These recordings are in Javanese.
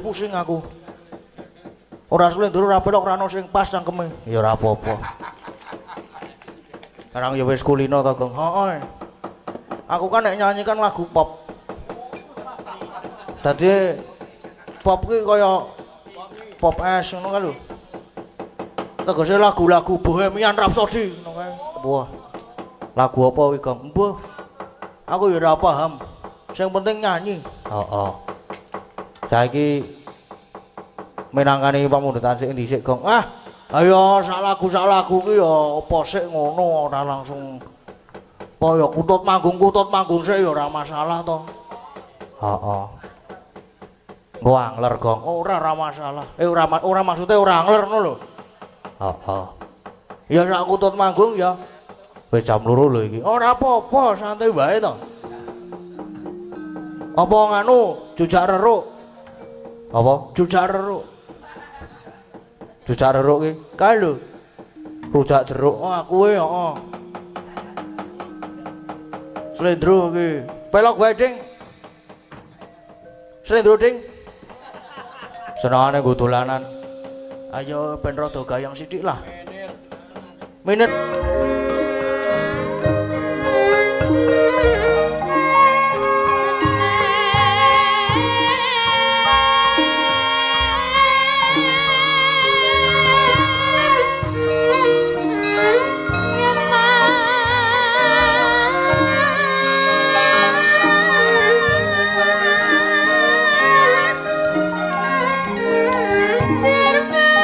pusing aku. Ora slendro ora pelok ora ono sing pas cangkeme. Ya ora apa-apa. Sekarang ya wis kulino to, Gong. Heeh. Aku kan nek nyanyikan lagu pop. Dadi pop ki kaya pop es ngono kan lho. Tegese lagu-lagu Bohemian Rhapsody ngono kae. Wah. Lagu apa kuwi, Gong? Mbuh. Aku ya ora paham. Sing penting nyanyi. Heeh. Saiki menangani pamundutan sik dhisik, Gong. Ah, ayo sak lagu ki ya apa sik ngono ora langsung apa ya kutut manggung sik ya ora masalah to. Heeh. Engko angler, Gong. Ora masalah. Ora maksude ora angler ngono lho. Heeh. Ya sak kutut manggung ya. Wis jam 2 lho iki. Ora apa-apa, santai wae to. Apa nganu jujak reruk? Apa? Jujak reruk. Jujak reruk ki kae lho. Rujak jeruk. Oh, kuwe heeh. Slendro ki. Pelok wae, Ding. Slendro, Ding. Senengane nggo dolanan. Ayo ben rada gayang sithik lah. Minit. Terima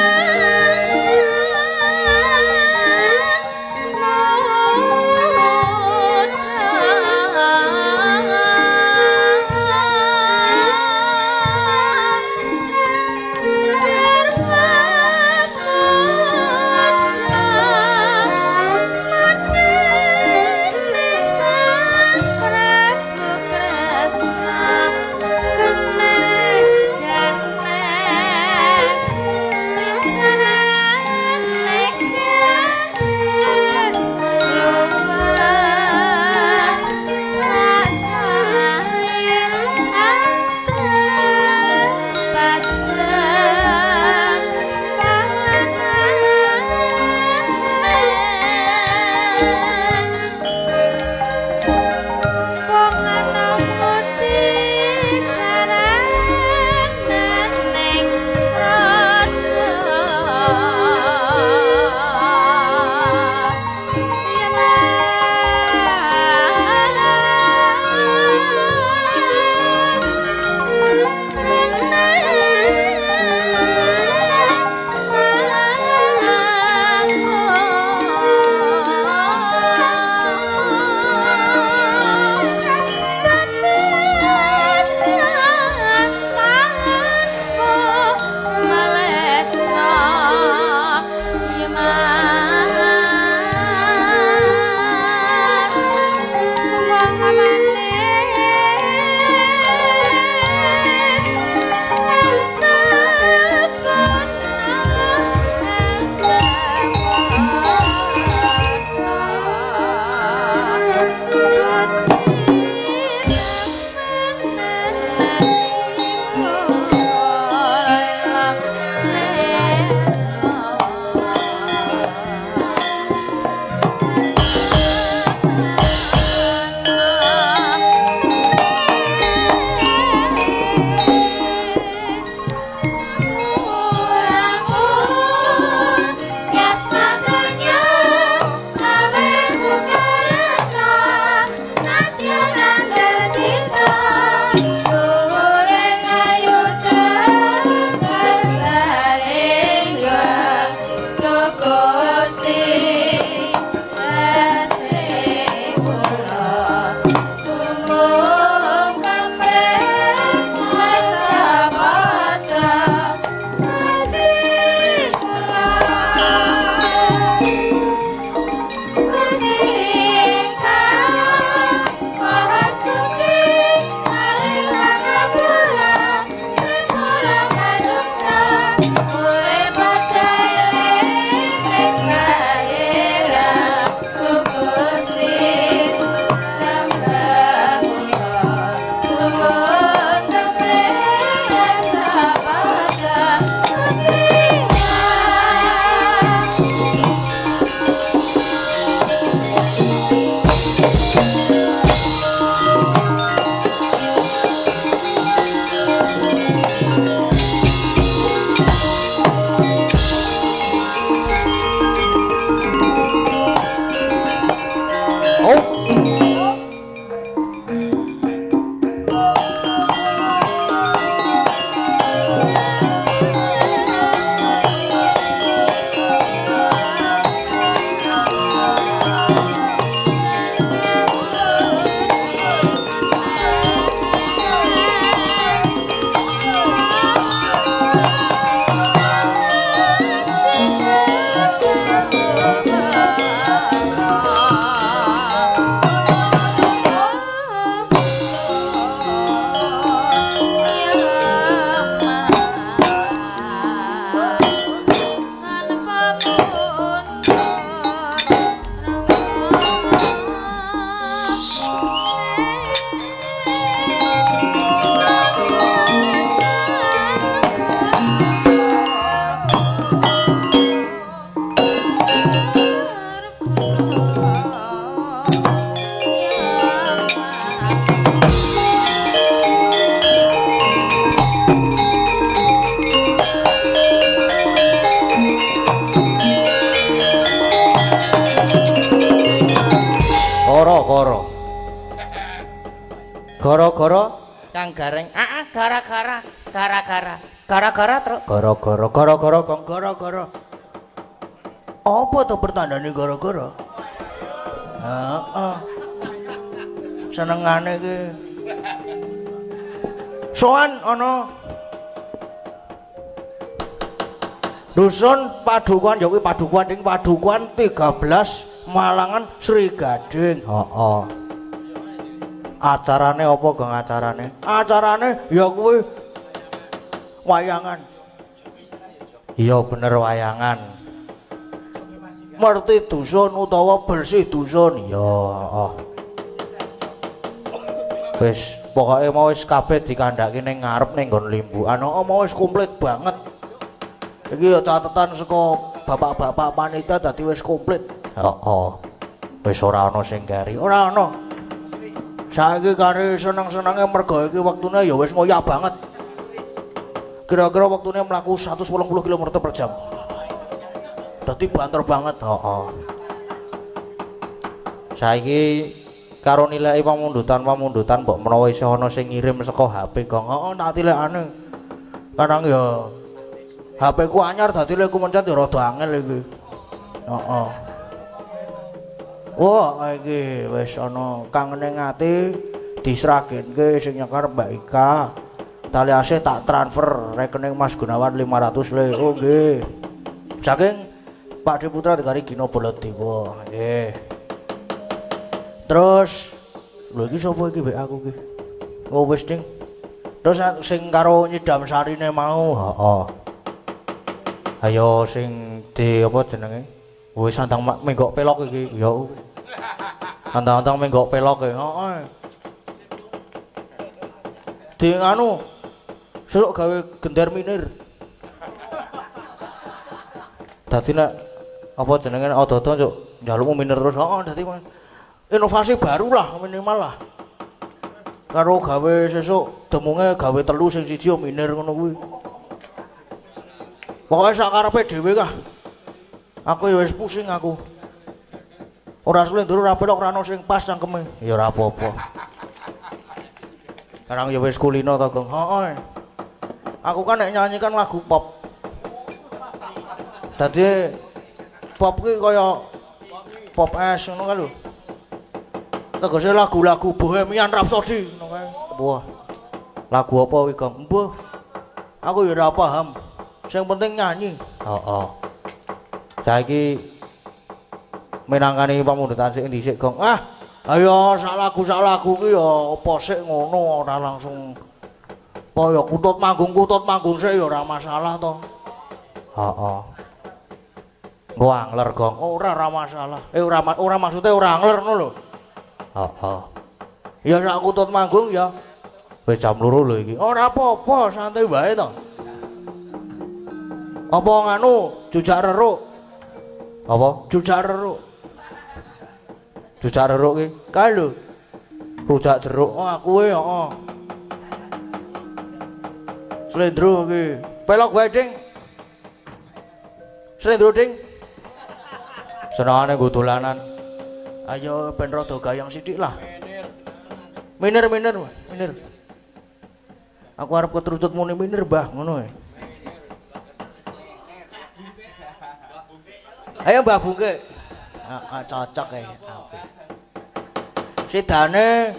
Gara-gara Kang Gareng. Gara-gara terus. gara-gara Kang gara-gara. Apa tuh pertandane gara-gara? Heeh. Senengane iki. Soan ana dusun padukuan ya kuwi padukuan ing padukuan 13 Malangan Sri Gading. Heeh. Acarane apa Gang acarane? Acarane ya kuwi wayangan. Iya bener wayangan. Merti dusun utawa bersih dusun. Ya heeh. Wis pokoke mau wis kabeh dikandhaki ning ngarep ning nggon limbukan. Heeh mau wis komplit banget. Iki ya catetan saka bapak-bapak panitia dadi wis komplit. Heeh. Wis ora ana sing keri, ora ana. Saiki kare seneng-senenge mergo iki wektune ya wis ngoyak banget. Kira-kira wektune mlaku 180 km per jam. Dadi banter banget, heeh. Saiki karo nilai pamundutan mbok menawa isih ana sing ngirim saka HP Gong. Heeh, tak tilekane. Kadang ya HP ku anyar dadi lek ku mencet ya rada angel iki. Heeh. Wah, iki wis ana kang ning ati diseragenke sing nyekar Mbak Ika. Taliase tak transfer rekening Mas Gunawan 500 le. Oh nggih. Saking Pak Diputra Negari Gino Baladewa. Nggih. Terus lho iki sapa iki mbek aku iki? Oh wis ding. Terus sing karo nyidam sarine mau, heeh. Ayo sing di apa jenenge? Wis sandang menggok pelok iki. Ya. Antang-antang menggok pelok e. Heeh. Di anu sesuk gawe gender minir. Dadi nek apa jenenge odo-odo njuk njalukmu minir terus. Heeh, dadi inovasi baru lah minimal lah. Karo gawe sesuk demunge gawe telu sing siji minir ngono kuwi. Pokoke sakarepe dhewe kah. Aku ya wis pusing aku. Ora slendro ora pelok ora ono sing pas cangkeme. Ya ora apa-apa. Sekarang ya wis kulino to, Gong. Heeh. Aku kan nek nyanyikan lagu pop. Dadi pop ki kaya pop es ngono kan lho. Tegese lagu-lagu Bohemian Rhapsody ngono kae. Wah. Lagu apa kuwi, Gong? Mbuh. Aku ya ora paham. Sing penting nyanyi. Heeh. Saiki minangkani pamundutan sik dhisik, Gong. Ayo sak lagu ki ya apa sik ngono ora langsung apa ya kutut manggung sik ya ora masalah to. Heeh. Nggo angler, Gong. Ora masalah. Ora maksude ora angler ngono lho. Heeh. Ya sak kutut manggung ya. Wis jam 2 lho iki. Ora apa-apa, santai wae to. Apa nganu jujak reruk? Apa? Jujak reruk. Jujak reruk ki kae lho. Rujak jeruk. Oh, kuwi heeh. Slendro ki. Pelok wae, Ding. Slendro, Ding. Senengane nggo dolanan. Ayo ben rada gayang sithik lah. Minir. Aku arep ketrucut muni minir, Mbah, ngono ae. Ayo Mbah Bungke. Cocok ae. Sidane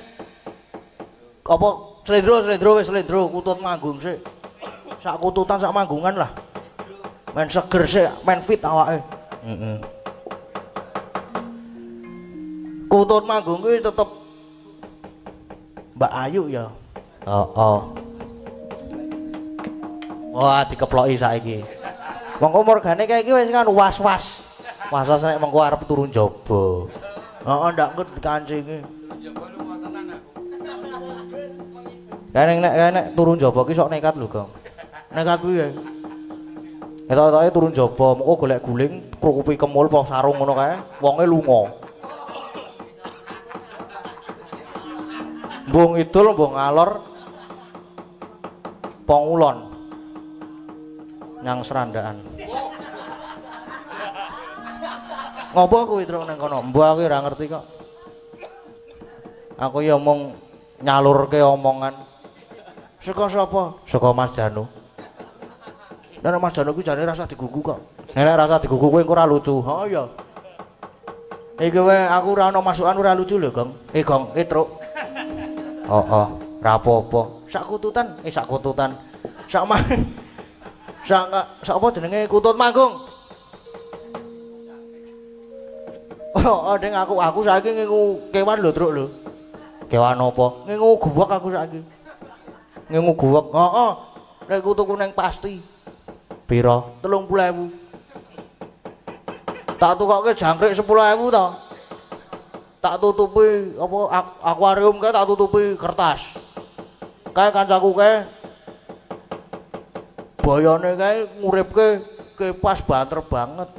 apa slendro wis slendro kutut manggung sik. Sak kututan sak manggungan lah. Men seger sik, men fit awake. Heeh. Kutut manggung kuwi tetep Mbak Ayu ya. Heeh. Wah, dikeploki saiki. Wong umurgane kae iki wis kan was-was. Was-was nek mengko arep turun jaba. Heeh, ndak ngut kancinge. Jaba lu ngotenan aku. Nek turun jaba ki sok nekat lho, Gong. Nekat kuwi ya. Etok-etoke turun jaba, mengko golek guling, krukupi kemul po sarung ngono kae, wonge lunga. Mbung idul, mbung ngalor. Pongulon. Nyang serandaan. Ngopo kuwi truk nang kono? Mbah aku ora ngerti kok. Aku ya mung nyalurke omongan. Saka sapa? Saka Mas Janu. Nek Mas Janu kuwi jane rasa digugu kok. Nek rasa digugu kowe engko ora lucu. Oh iya. Iki wae aku ora ono masukan ora lucu lho, Gong. Gong, Truk. Oh, ora apa-apa. Sak kututan. Sak apa jenenge Kutut Manggung. Oh, ding aku saiki ngingu kewan lho, Truk lho. Kewan apa? Ngingu guwek aku saiki. Ngingu guwek. Heeh. Nek kutuku ning pasti. Pira? 30.000. Tak tukokke jangkrik 10.000 to. Tak tutupi apa akuarium kae tak tutupi kertas. Kae kancaku kae boyone kae nguripke kipas banter banget.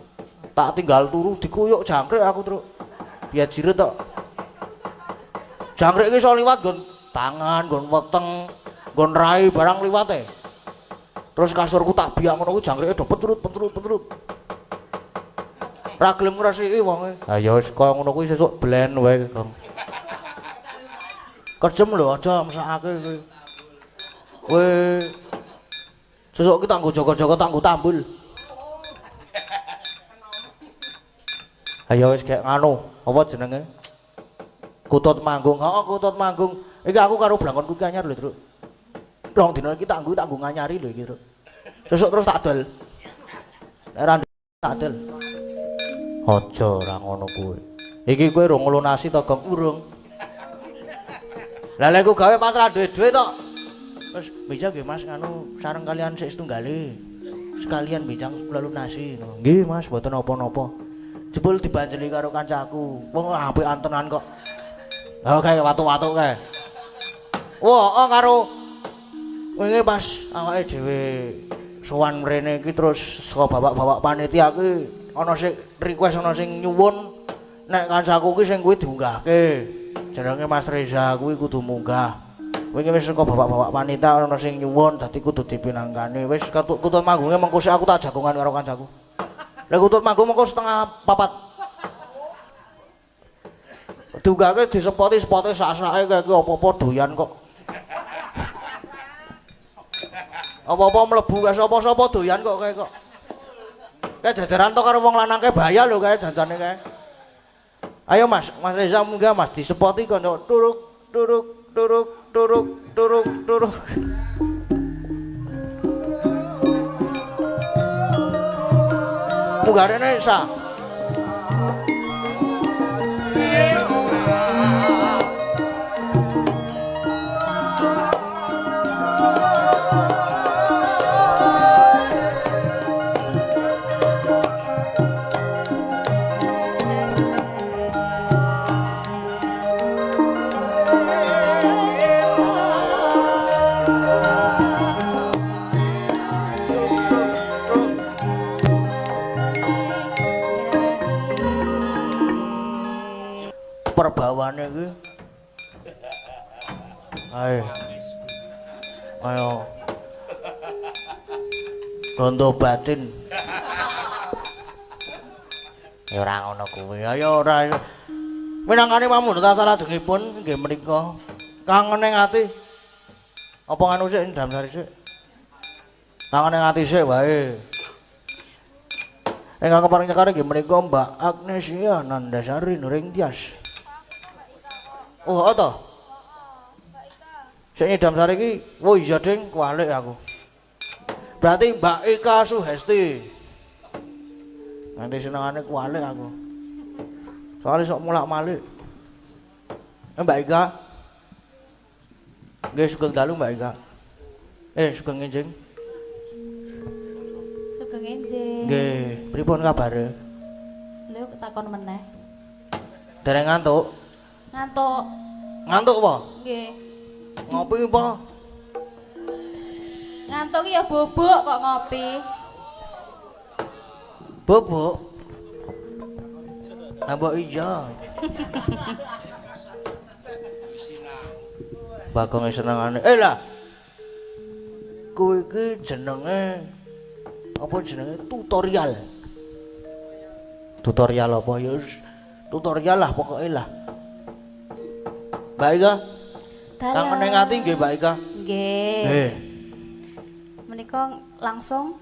Tak tinggal turu dikuyuk jangkrik aku, Truk. Biar jiret tok. Jangkrik iki iso liwat nggon tangan, nggon weteng, nggon rai barang liwate. Terus kasurku tak biak ngono kuwi jangkrike do petrut. Ra gelem ngresiki wonge. Ha ya wis kaya ngono kuwi sesuk blend wae, Kang. Kejem lho aja mesakake kowe. Kowe sesuk ki tanggo jaga-jaga tanggo tambul. Ha ya wis gek nganu, apa jenenge? Kutut Manggung. Heeh, Kutut Manggung. Iki aku karo blangkonku ki anyar lho, Truk. Rong dina iki tanggo nganyari lho iki, Truk. Sesuk terus tak dol. Nek ra tak dol. Aja ora ngono kuwi. Iki kowe rung nglunasi to, Gong? Urung. Lah lek ku gawe pas ra duwe-duwe to. Wis bisa nggih Mas nganu sareng kalian sik setunggale. Sekalian bijang kula lunasi ngono. Nggih Mas, mboten napa-napa. Jebul dibanjeli karo kancaku. Wong apik antenan kok. Lah kae watu-watu kae. Wah, karo wingi pas awake dhewe sowan mrene iki terus saka bapak-bapak panitia ki ana sing request ana sing nyuwun nek kancaku ki sing kuwi diunggahke jenenge Mas Reza kuwi kudu munggah wingi wis saka bapak-bapak panitia ana sing nyuwun dadi kudu dipinangkani wis Kutut Manggunge mengko sik aku tak jagongan karo kancaku lha Kutut Manggung mengko 3:04 diunggahke disepoti sak-sake kae apa-apa doyan kok apa-apa mlebu kae sapa-sapa doyan kok kae kok. Kae jajaran to karo wong lanang kae bahaya lho kae jancane kae. Ayo Mas, Mas Reza munggah Mas disepoti kanca turuk. Munggah rene sa. Perbawane iki. Ayo. Gondo batin. Ya ora ngono kuwi. Ayo ora. Minangkane pamun ta salajengipun nggih menika. Kangen ing ati. Apa nganu sik ndam sari sik? Kangen ing ati sik wae. Ingkang keparing nyekare nggih menika Mbak Agnesia Nandasari Nuring Tias. Oh, to. Sik nyedam sari iki, oh iya Ding, kualik aku. Berarti Mbak Ika Suhesti. Nanti senengane kualik aku. Soale sok mulak-malik. Mbak Ika. Nggih sugeng dalu Mbak Ika. Sugeng enjing. Sugeng enjing. Nggih, pripun kabare? Lho takon meneh. Dereng ngantuk? Ngantuk. Ngantuk apa? Nggih. Ngopi apa? Ngantuk ya bubuk kok ngopi. Bubuk. Nambah iya. Bagong senengane. Lah. Kowe iki jenenge apa jenenge tutorial. Tutorial apa ya? Tutorial lah pokoknya lah. Baik ah. dalam. Kangen ing ati nggih Mbak Ika. Nggih. Nggih. Menika langsung.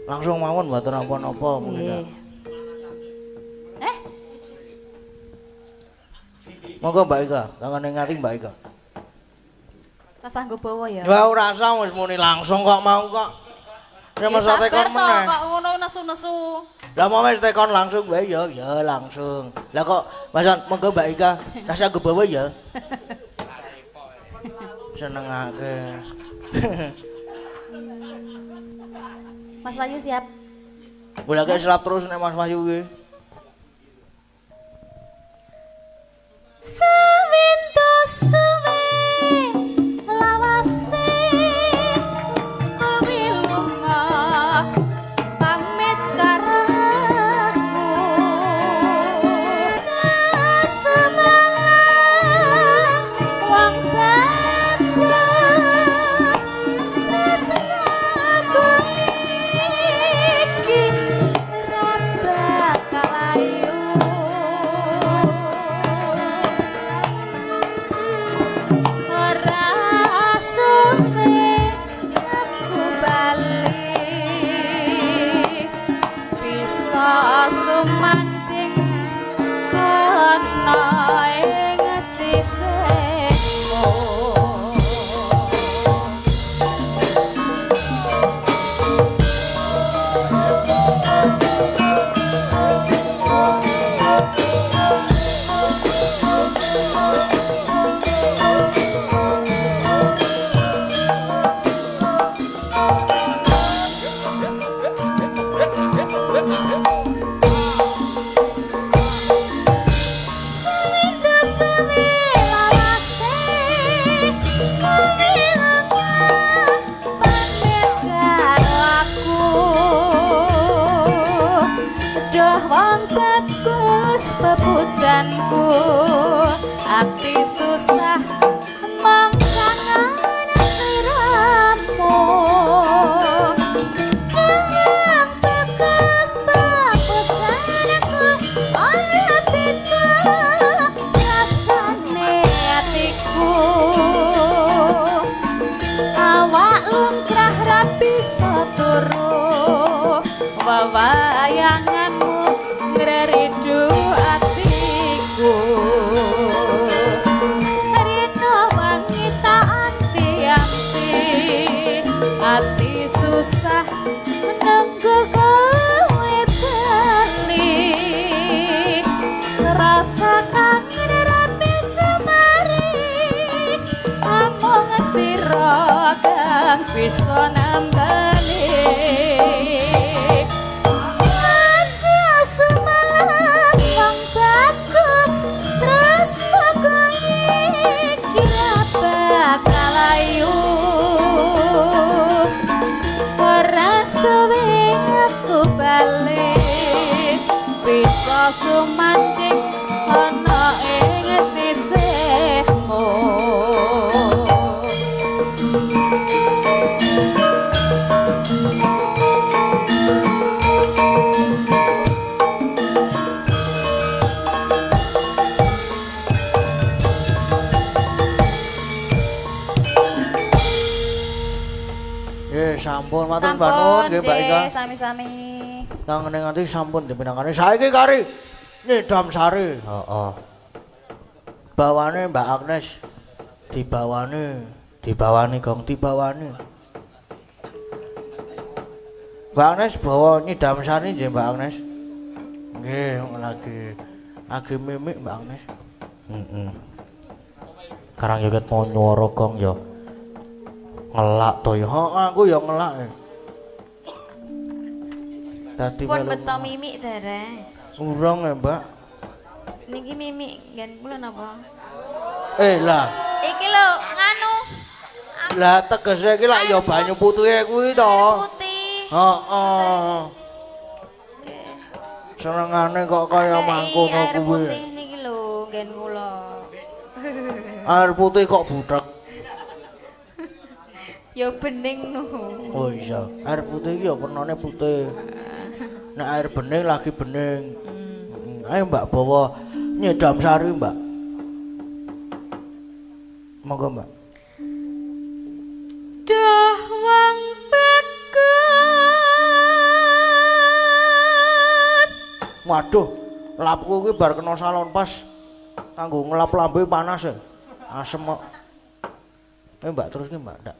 Langsung mawon mboten napa-napa Nggih. Monggo Mbak Ika, kangen ing ati Mbak Ika. Tak sanggup bawa ya. Ya ora usah wis muni langsung kok mau kok. Ya masa tekon meneh. Kok ngono nesu-nesu. Lah mau wis tekon langsung wae ya langsung. Lah kok Mas monggo Mbak Ika, rasa gue bawa ya. Senengake. Mas Wahyu siap. Bolake selap terus nek Mas Wahyu kuwi. Sewindu suwe lawase kowe lunga pamit karaku sesemalang wong bagus tresnaku iki ra bakal ayu. Sumanding kono ing sisihmu. Pepujanku ati susah mangkangen siramu dengan bekas pepujanku ora beda rasane atiku awak lumrah ra bisa turu wawayanganmu ngreredu atiku rino wangi tak anti-anti ati susah menunggu kowe bali rasa kangen ra bisa mari amung sira kang bisa nambani sumanding ana ing sisihmu. Sampun matur nuwun nggih Mbak Ika. Sami-sami. Kangen ing ati sampun dipinangane. Saiki kari Nyidam Sari. Heeh. Bawane Mbak Agnes. Dibawani Gong dibawani. Mbak Agnes bawa Nyidam Sari nggih Mbak Agnes. Nggih, lagi mimik Mbak Agnes. Heeh. Karang yo ket mau nyuara Gong yo. Ngelak to ya. Aku ya ngelak. Dadi pun beto mimik dereng. Urang ya, Mbak. Niki mimik nggen kula napa? Lah. Iki lho nganu. Lah tegese iki lak ya banyu putih kuwi to. Putih. Heeh. Senengane kok kaya mangkono Air kuwi. putih niki lho nggen kula. Air putih kok butek. Ya bening no. Oh iya, air putih iki ya warnane putih. Nek air bening lagi bening. Ayo Mbak bawa Nyidam Sari, Mbak. Monggo, Mbak. Duh wong bagus. Waduh, lapku kuwi bar kena salon pas kanggo ngelap lambe panas e. Asem kok. Mbak terus ki Mbak ndak.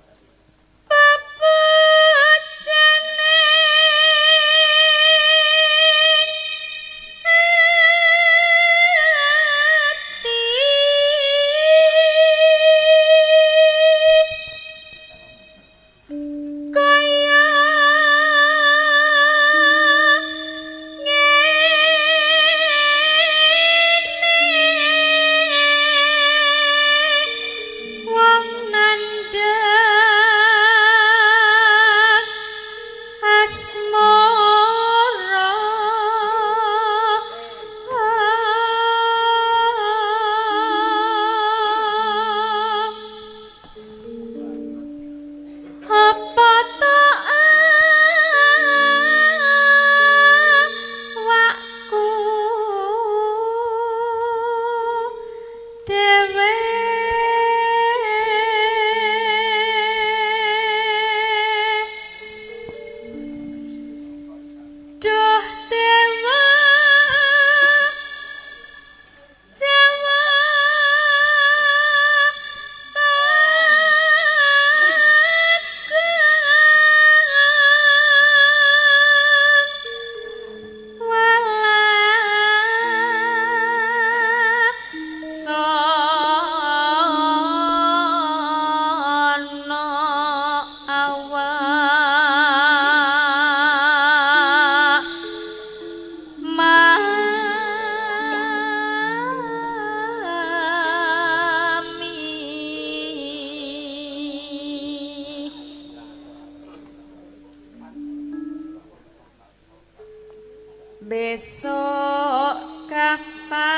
Besok kapan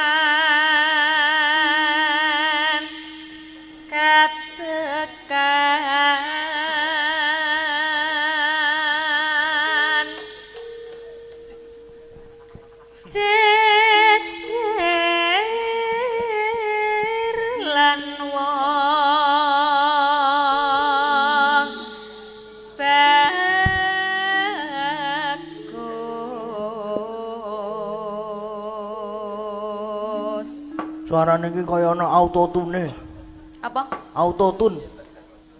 katekan jejer lan wong bagus. Suarane iki kaya ana autotune. Apa? Autotune.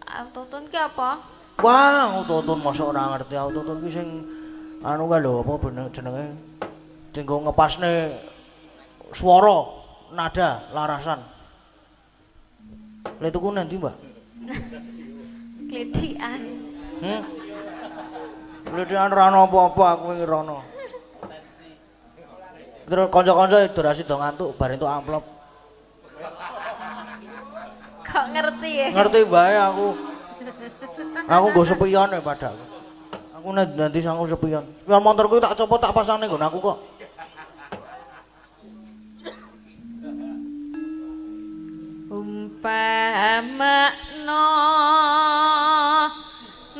Autotune ki apa? Wah, autotune mosok ora ngerti autotune ki sing anu kae lho apa bener jenenge? Tinggo ngepasne swara, nada, larasan. Lha tuku nanti, Mbak? Kletikan. Kletikan ora ana apa-apa aku iki rono. Terus kanca-kanca durasi do ngantuk bar entuk amplop. Kok ngerti ya? Ngerti bae aku. Aku nggo sepion e padaku. Aku nanti sangu sepion. Spion motorku tak copot tak pasang ning nggon aku kok. Umpamakna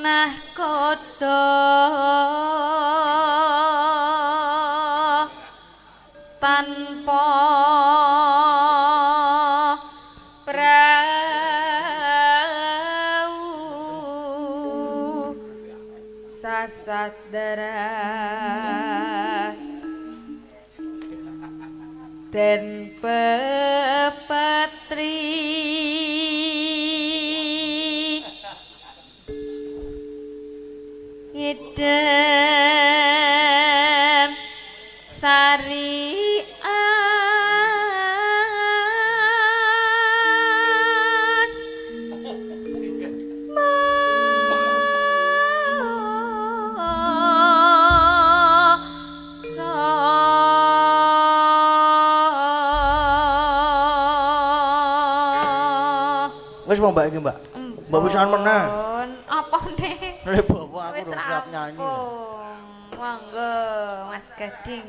nahkoda tanpa prau sasatdara den pepatri idem sari as Wis mau Mbak iki, Mbak. Mbak pisan meneh. Apa nih? Lha bapak aku udah siap nyanyi. Monggo Mas Gading.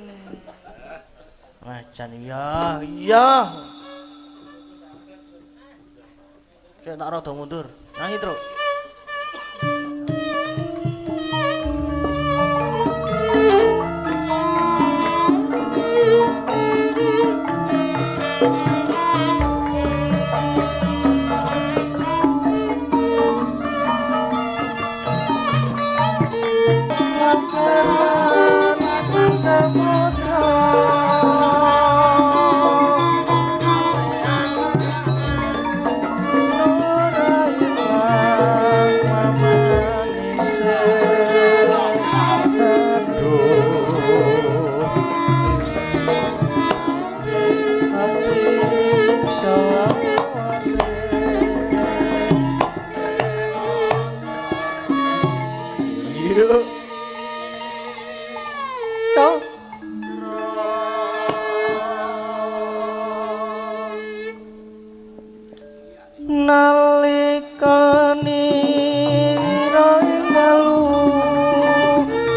Macan iya, iya. Saya tak rada mundur. Nyanyi terus.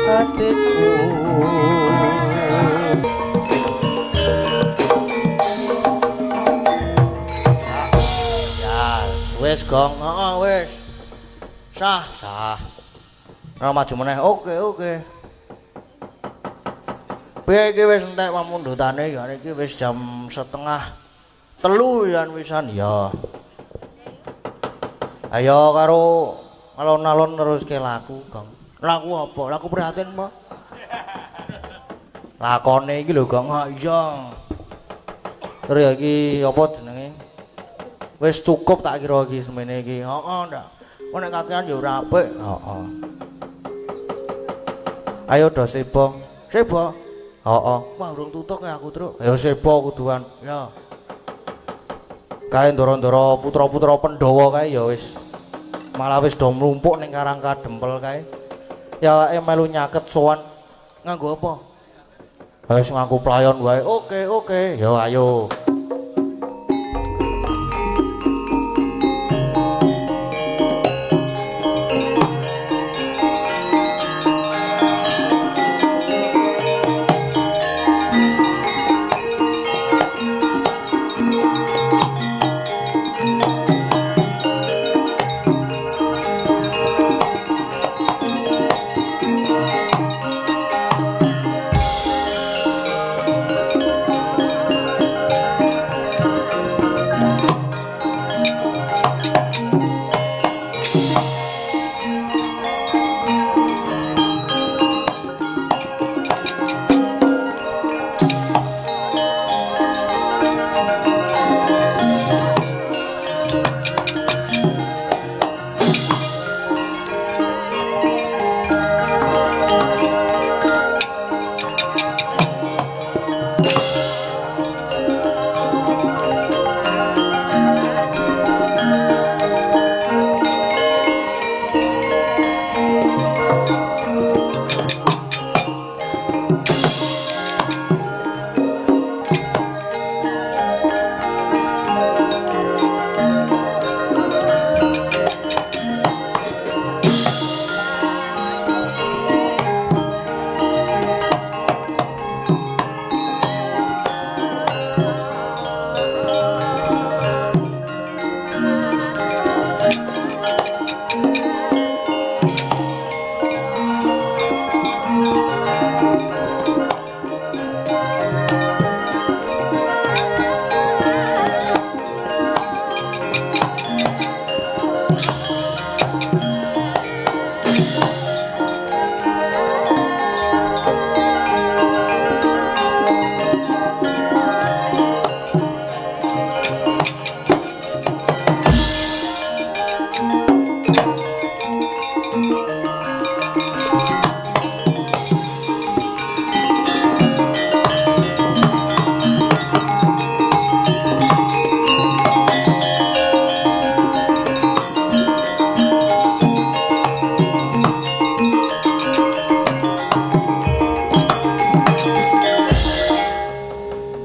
hatiku. Ya, wis gong, wis. Sah. Ora maju meneh. Oke. Piye iki wis entek pamundhutane ya iki wis jam 2:30 yan wisan ya. Ayo karo alon-alon neruske laku, Gong. Laku apa? Laku prihatin apa? Lakone iki lho, Gong. Iya. Terus ya iki apa jenenge? Wis cukup tak kira iki semene iki. Heeh, ndak. Kok nek kakean ya ora apik. Heeh. Ayo do sebo. Sebo. Heeh. Wah, urung tutuk ya aku, Truk. Ya sebo kuduan. Ya. Kae ndoro-ndoro putra-putra Pandhawa kae ya wis malah wis do mlumpuk ning Karang Kadempel kae. Ya awake melu nyaket sowan nganggo apa? Wis ngaku playon wae. Oke. Ya ayo.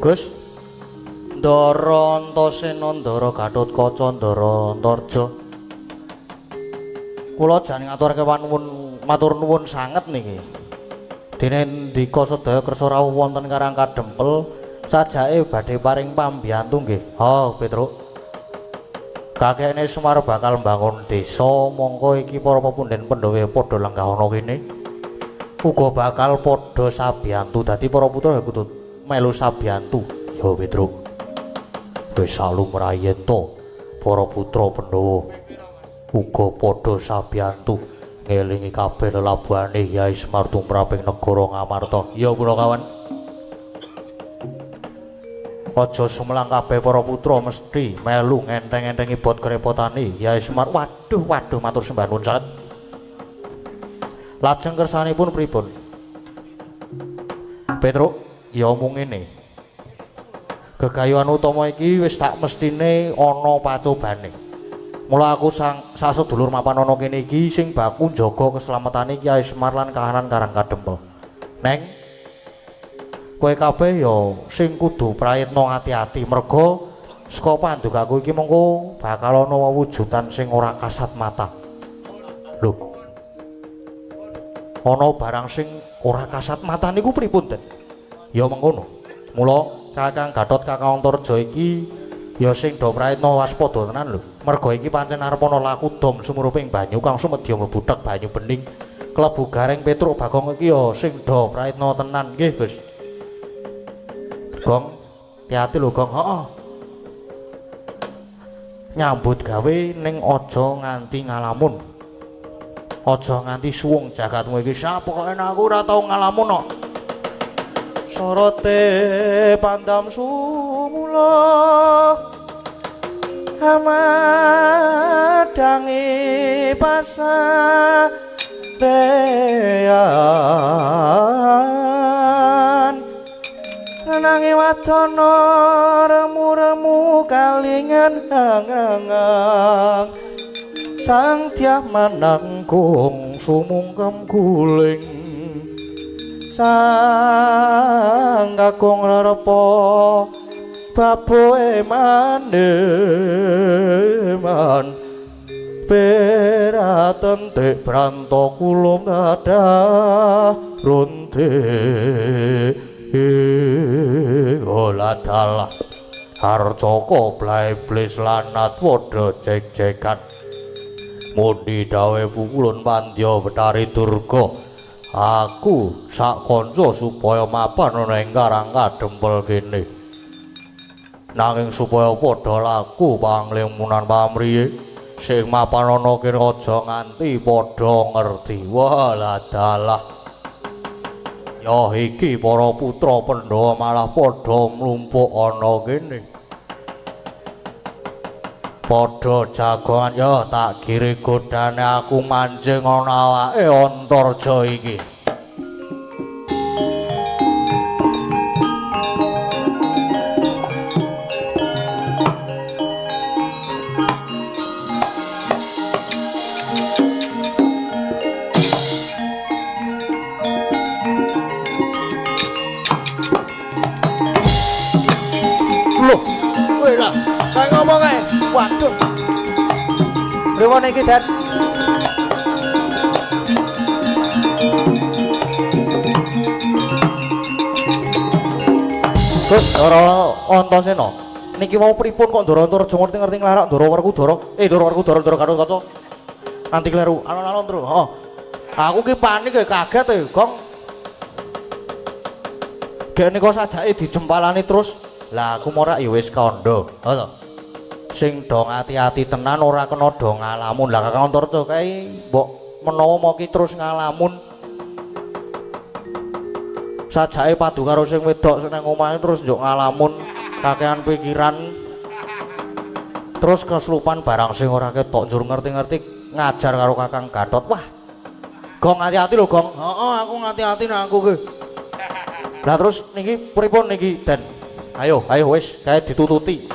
Gus Ndara Antasena Ndara Gatotkaca Ndara Antarja. Kula jan ngaturke panuwun matur nuwun sanget niki. Dene ndika sedaya kersa rawuh wonten Karang Kadempel sajake badhe paring pambiyantu nggih. Ha, Petruk. Kakekne Semar bakal mbangun desa, mongko iki para pepunden Pandhawa padha lenggah ana kene. Uga bakal padha sabiyantu dadi para putra kudu melu sabiyantu. Ya Petruk. Wis salumrayen to para putra Pandhawa uga padha sabiyantu ngelingi kabeh lelabuhane Hyai Semar tumraping negara Ngamarta. Ya pura kawan. Aja sumelang kabeh para putra mesti melu ngenteng-entengi bot kerepotane Hyai Semar. Waduh matur sembah nuwun sanget. Lajeng kersanipun pripun? Petruk, ya mung ngene. Gegayuhan utama iki wis tak mestine ana pacobane. Mula aku sasedulur mapan ana kene iki sing baku njaga keslametane Kyai Semar lan kahanan Karang Kadempel. Neng, kowe kabeh ya sing kudu prayitna ati-ati merga saka pandukaku iki mengko bakal ana wewujudan sing ora kasat mata. Lho. ana barang sing ora kasat mata niku pripun Den? Ya mengkono. Mula Kakang Gatot Kakang Antarja iki ya sing do praetna waspada tenan lho. Merga iki pancen arep ana laku dom sumuruping banyu kang sumedya mlebutek banyu bening klebu Gareng Petruk Bagong iki ya sing do praetna tenan nggih Gus. Gong, hati-hati lho Gong. Heeh. Nyambut gawe ning aja nganti ngalamun. Aja nganti suwung jagatmu iki sak pokoke aku ora tau ngalamun kok. Sorote pandam sumula amadangi pasarean nanging wadana remu-remu kalingan hangang sang tiah manangkung sumungkem guling sang kakung rerepa baboe maneman peraten tek branto kulum dadah ronte oladalah harcaka blaeblis lanat padha jek-jekan mundi dawe pukulun pandya Betari Durga aku sak kanca supaya mapan ana ing karang kadempel kene nanging supaya padha laku panglimunan pamriye sing mapan ana kene aja nganti padha ngerti waladalah ya iki para putra Pandhawa malah padha mlumpuk ana kene padha jagongan ya tak kiri godane aku mancing ana awake Antarja iki loh kowe lah kayak ngomong kae waduh pripun iki Den Gus Ndara Antasena niki mau pripun kok Ndara Antarja ngerti-ngerti nglarak Ndara Werkudara Ndara Werkudara Ndara Gatotkaca anti kleru alon-alon terus heeh aku ki panik kaget Gong gek nika sajake dijempalani terus lah aku morak ya wis kandha heeh sing dong ati-ati tenan ora kena do ngalamun lah Kakang Antarja kae mbok menawa moki terus ngalamun sajake padu karo sing wedok seneng omahe terus njuk ngalamun kakean pikiran terus kesurupan barang sing ora ketok njur ngerti-ngerti ngajar karo Kakang Gatot wah Gong hati-hati lho Gong heeh aku ngati-ati nek aku ki lah terus niki pripun niki Den ayo wis kae ditututi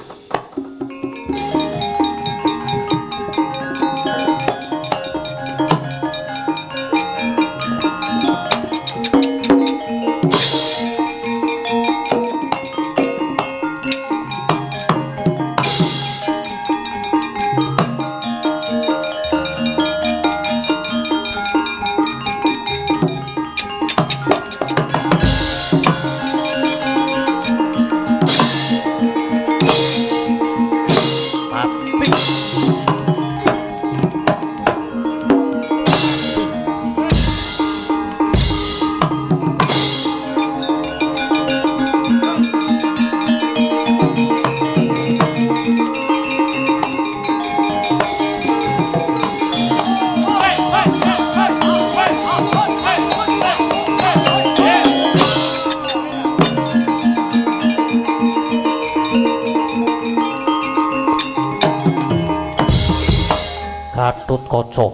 Gatotkaca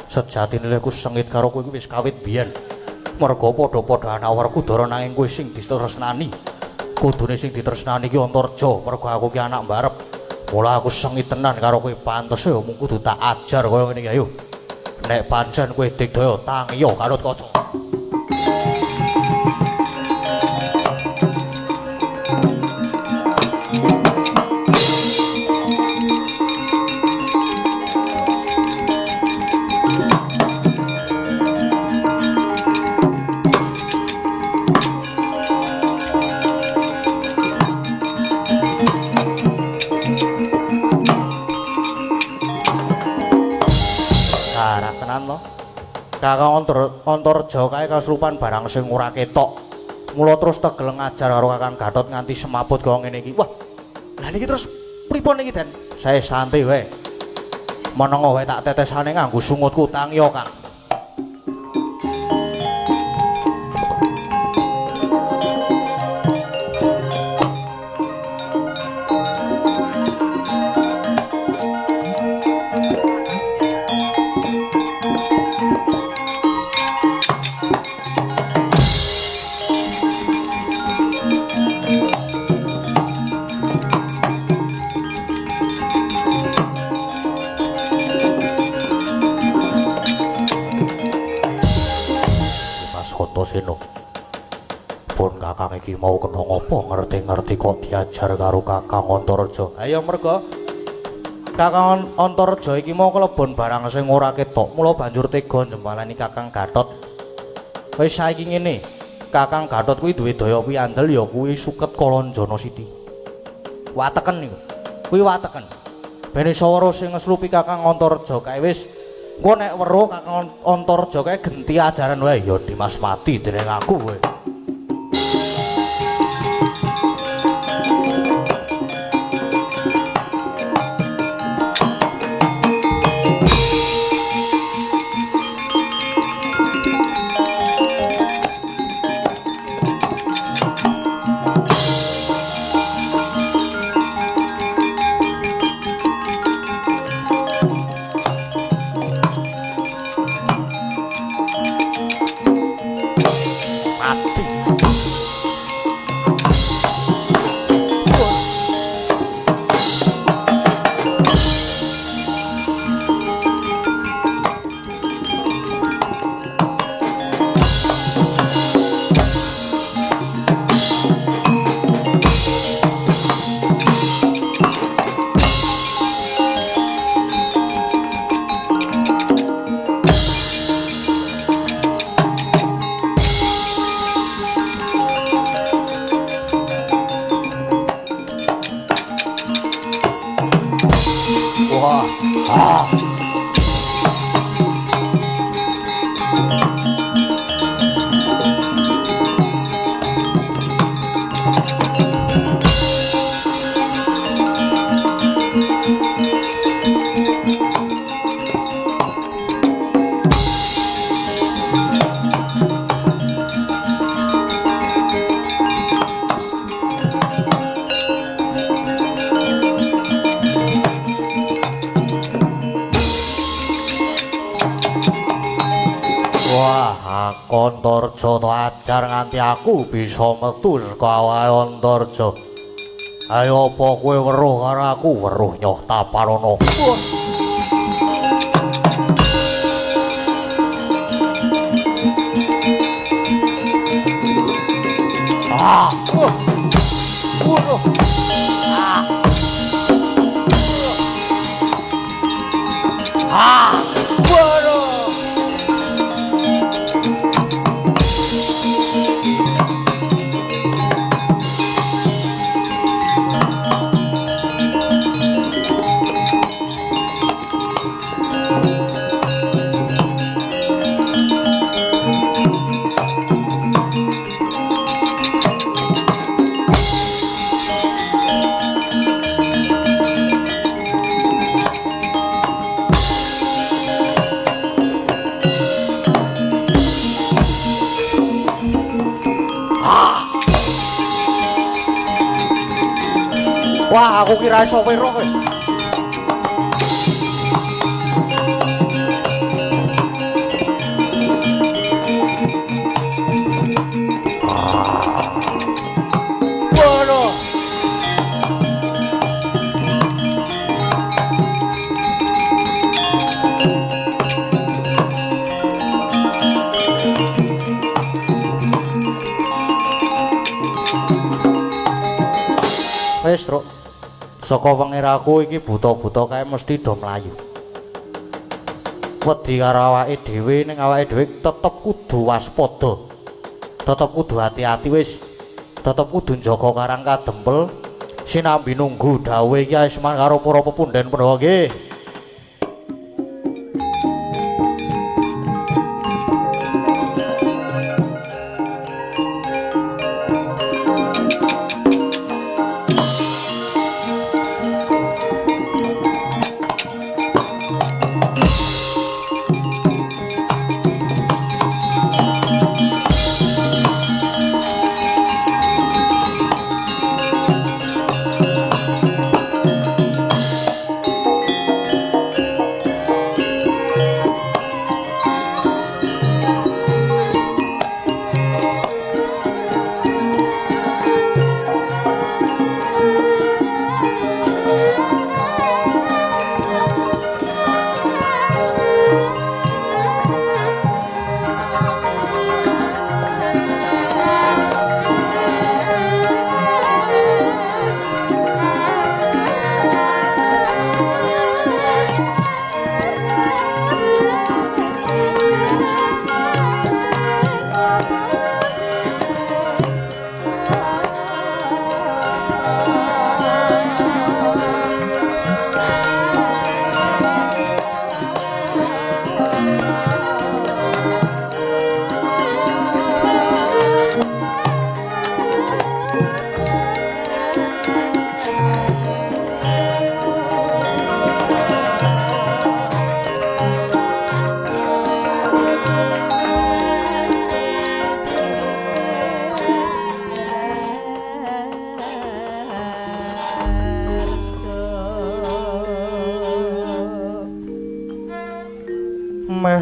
sejatine aku sengit karo kowe wis kawit biyen merga padha-padha ana Werkudara nanging kowe sing ditresnani kudune sing ditresnani ki Antarja merga aku ki anak mbarep mula aku sengit tenan karo kowe pantes ya mung kudu tak ajar kaya ngene iki ayo nek pancen kowe digdaya tangiya Gatotkaca Kakang Antareja kae kasurupan barang sing ora ketok. Mula terus tegel ngajar karo Kakang Gatot nganti semaput kaya ngene iki. Wah, lah niki terus pripun niki, Den? Saya santai wae. Menengo wae tak tetesane nganggo sungutku tangi yo, Kang. Pun Kakang iki mau kena ngopo ngerti-ngerti kok diajar karo Kakang Antareja. Ayo merga Kakang Antareja iki mau kelebon barang sing ora ketok, mula banjur tega njembalani Kakang Gatot. Wis saiki ngene, Kakang Gatot kuwi duwe daya piandel ya kuwi suket Kalanjana Siti. Wateken niku. Kuwi wateken. Ben sawara sing ngeslupi Kakang Antareja kae wis engko nek weruh Kakang Antareja kae genti ajaran wae ya Dimas mati dening aku kowe. Antareja to ajar nganti aku bisa metu saka awake Antareja. Ayo apa kowe weruh karo aku, weruh nyoh Taparana. Wah, aku kira iso weruh kowe. Waduh. Wis, Truk. Saka wengiraku iki buta-buta kae mesti do mlayu. Wedi karo awake dhewe ning awake dhewe tetep kudu waspada. Tetep kudu hati-hati wis. Tetep kudu njaga karang kadempel sinambi nunggu dawuh iki asman karo para pepundhen Pandhawa nggih.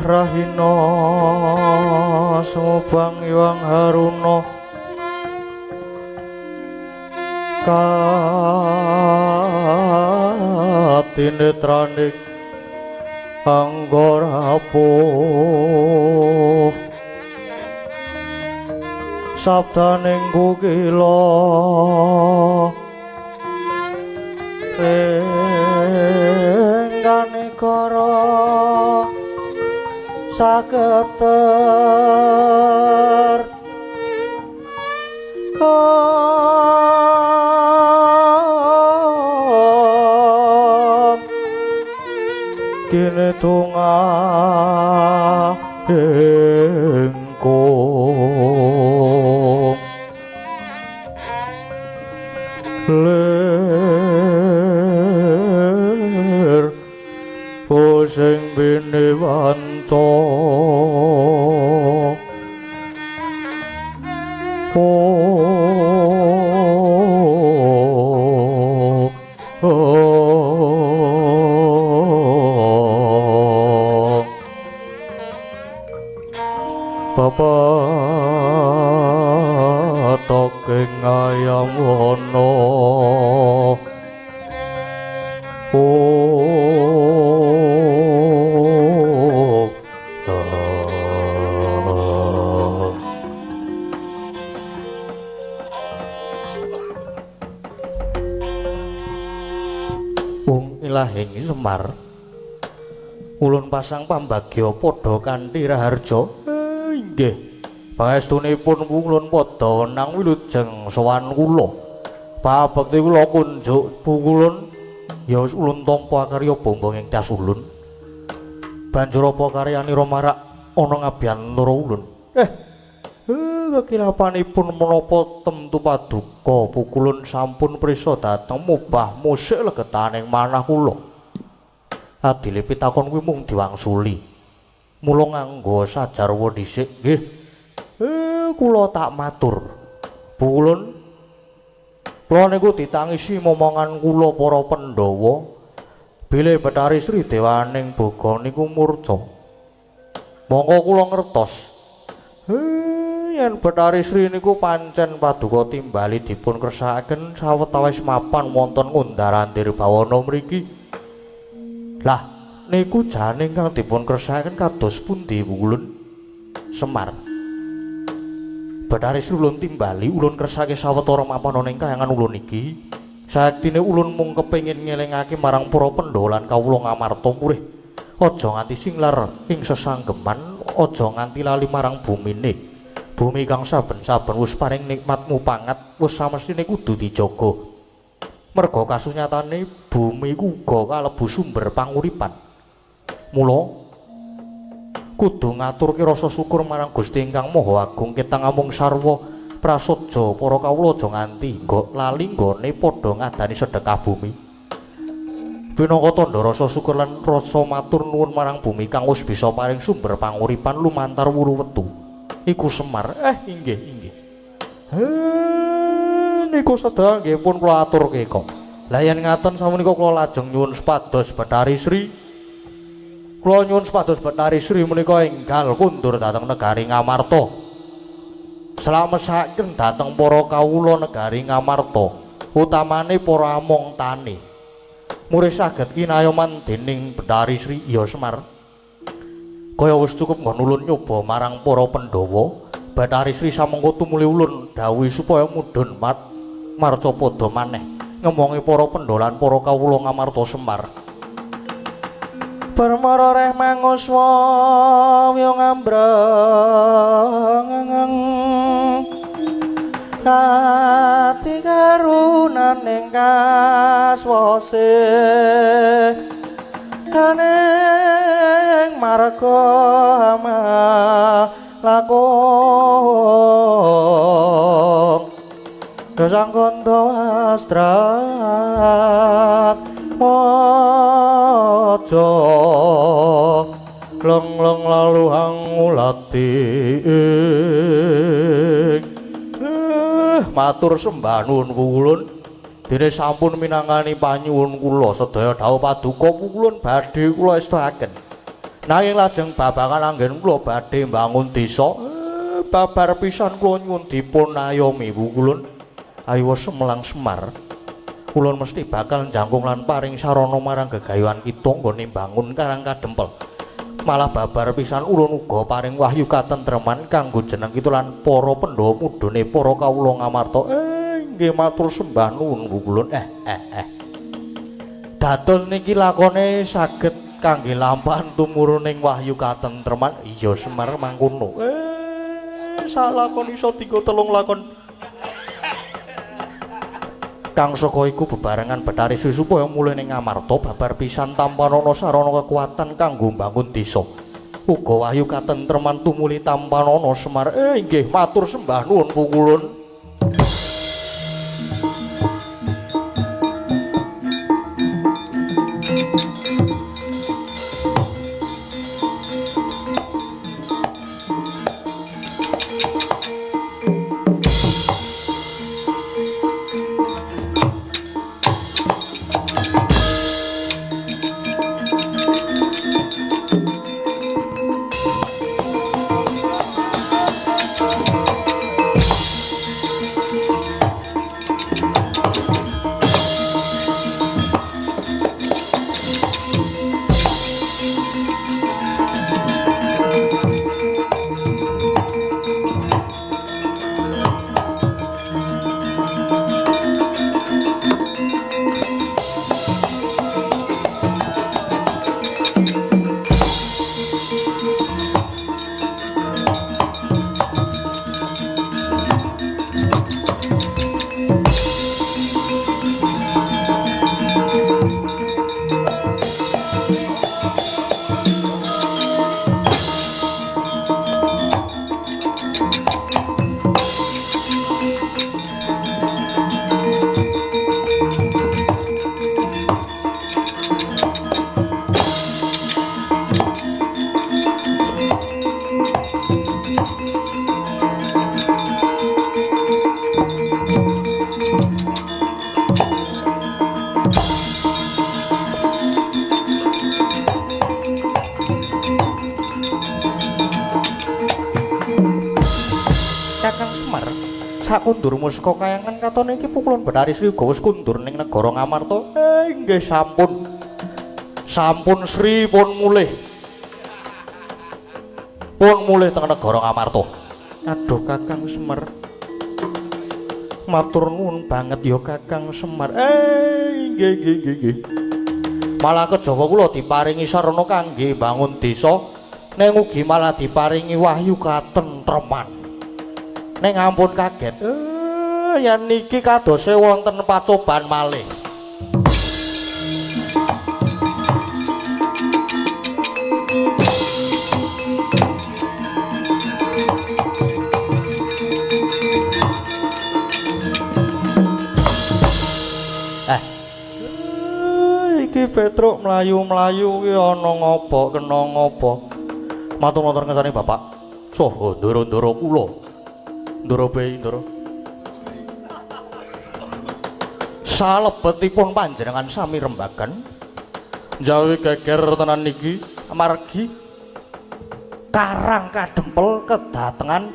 rahina sumubang iwang haruna katinetraning anggora rapuh sabdaning kukila engganekara saketer kene tunga engkong ler sing bene wanca Bapak toking ayam wono Ilahing Semar ulun pasang pambagya padha kanthi raharja inggih pangestunipun ulun padha nang wilujeng sowan kula babekti kula kunjuk pukulun ya ulun tampa karya bombong ing tas ulun banjur apa karyanira marak ana ngabiyantara ulun kekilapanipun menapa temtu paduka pukulun sampun prisa dhateng mubah musik legetaning manah kula adile pitakon kuwi mung diwangsuli mula nganggo sajarwa dhisik nggih kula tak matur pukulun kula niku ditangisi momongan kula para Pandhawa bilih Bathari Sri Dewaning Boga niku murca mongko kula ngertos yen Bathari Sri niku pancen paduka timbali dipun kersakaken sawetawis mapan wonten Ngundarandir Bawana mriki. Lah niku jane kang dipun kersakaken kados pundi ulun Semar? Bathari Sri ulun timbali ulun kersake sawetara mapan ana ing kayangan ulun iki. Saktine ulun mung kepengin ngelingake marang para pendholan kawula ngamarta murih aja nganti singlar ing sesanggeman, aja nganti lali marang bumine. Bumi kang saben-saben wis paring nikmatmu pangat wis samestine kudu dijaga. Merga kasunyatane bumi iku uga kalebu sumber panguripan. Mula kudu ngaturke rasa syukur marang Gusti ingkang Maha Agung kita ngamung sarwa prasaja para kawula aja nganti lali nggone padha ngadani sedekah bumi. Pinangka tandha rasa syukur lan rasa matur nuwun marang bumi kang wis bisa paring sumber panguripan lumantar wuru wetu. Iku Semar. Inggih. Niku sedaya nggih pun kula aturke kok. Lah yen ngaten sapunika kula lajeng nyuwun supados Bathari Sri. Kula nyuwun supados Bathari Sri menika enggal kundur dhateng negari Ngamarta. Slamesaken dhateng para kawula negari Ngamarta, utamane para among tani. Murih saged kinayoman dening Bathari Sri ya Semar. Kaya wis cukup nggon ulun nyoba marang para Pandhawa, Bathari Sri samangka tumuli ulun dawuhi supaya mudhun marcapada maneh ngemongi para pendholan para kawula Ngamarta Semar. Permara reh manguswa ya ngambreng kati karunaning kaswase kaning marga lakon dasang kanda astrat mojo leng-leng lalu hangulati matur sembah nuwun pukulun dene sampun minangkani panyuwun kula sedaya dawuh paduka pukulun badhe kula estakaken Nanging lajeng babakan anggen kula badhe mbangun desa. Babar pisan kula nyuwun dipun ayomi kulun. Ayo Semelang Semar. Kulon mesti bakal njangkung lan paring sarana marang gegayuhan kita nggone mbangun Karang Kadempel. Malah babar pisan ulun uga paring wahyu katentreman kanggo jeneng kita lan para Pandhawa mudhune para kawula ngamarta. Nggih matur sembah nuwun kulun. Dados niki lakone saged kangge lampahan tumuruning wahyu katentreman. Iya Semar mangkono. Salakon iso 3-3 lakon. Kang saka iku bebarengan Bathari Sri supaya mulih ning Ngamarta babar pisan tanpa ana sarana kekuatan kanggo mbangun desa. Uga wahyu katentreman tumuli tanpa ana Semar. Inggih matur sembah nuwun pukulun. Sakundurmu saka kayangan katone iki pukulan Bathari Sri uga wis kundur ning negara Ngamarta. Nggih sampun. Sampun Sri pun mulih. Pun mulih teng negara Ngamarta. Aduh Kakang Semar. Matur nuwun banget ya Kakang Semar. Nggih. Malah kejawa kula diparingi sarana kangge bangun desa, ning ugi malah diparingi wahyu katentreman. Ning ampun kaget. Yen niki kadose wonten pacoban malih. Iki Petruk mlayu-mlayu ki ana ngapa kena ngapa. Matur-matur ngersane Bapak. Saha ndara-ndara kula. Ndara bayi ndara. Salebetipun panjenengan sami rembagan jawi geger tenan niki amargi Karang Kadempel kedatengan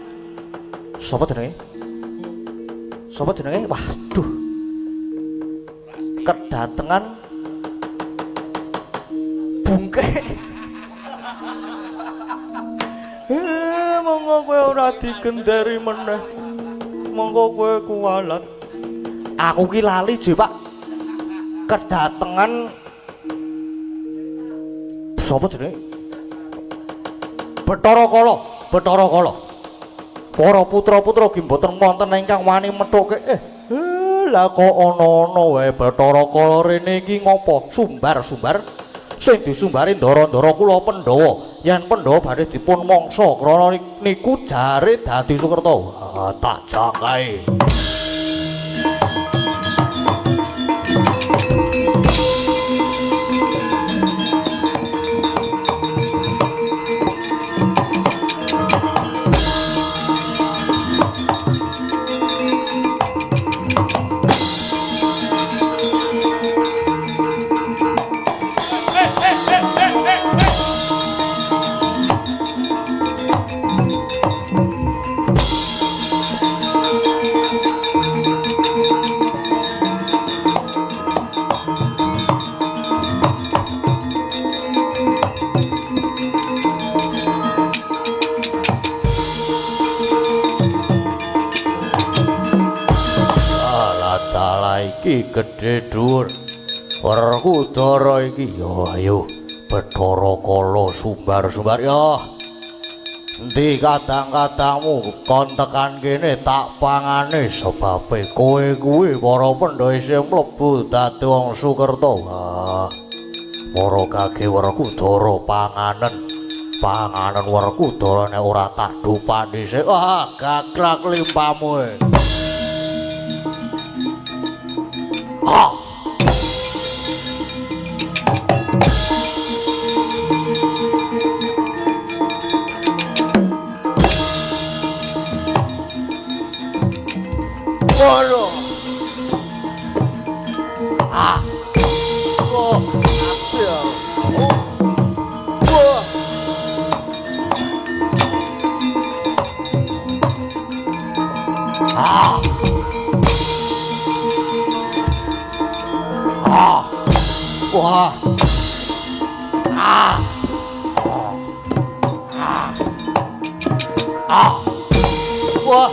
sapa jenenge? Sapa jenenge? Waduh. Kedatengan bungke. Monggo kowe ora digenderi meneh. Monggo kowe kuwalat. Aku ki lali je, Pak. Kedatengan sapa jenenge? Bathara Kala. Para putra-putra ki mboten wonten ingkang wani methuke. Lah kok ana-ana wae Bathara Kala rene iki ngopo? Sumbar sing disumbari ndara-ndara kula Pandhawa. Yen Pandhawa badhe dipun mangsa krana niku jare dadi Sukerta. Tak jakae. iki gedhe dhuwur. Werkudara iki yo ayo Bathara Kala sumbar-sumbar yo. Endi kadang-kadangmu kon tekan kene tak pangane sebabe kowe kuwi para pendhawa isih mlebu dadi wong Sukerta. Para kage Werkudara panganen Werkudara nek ora tak dupani sik gaglak limpamu. Waduh. Oh, ya. Wah. Wah. Wah.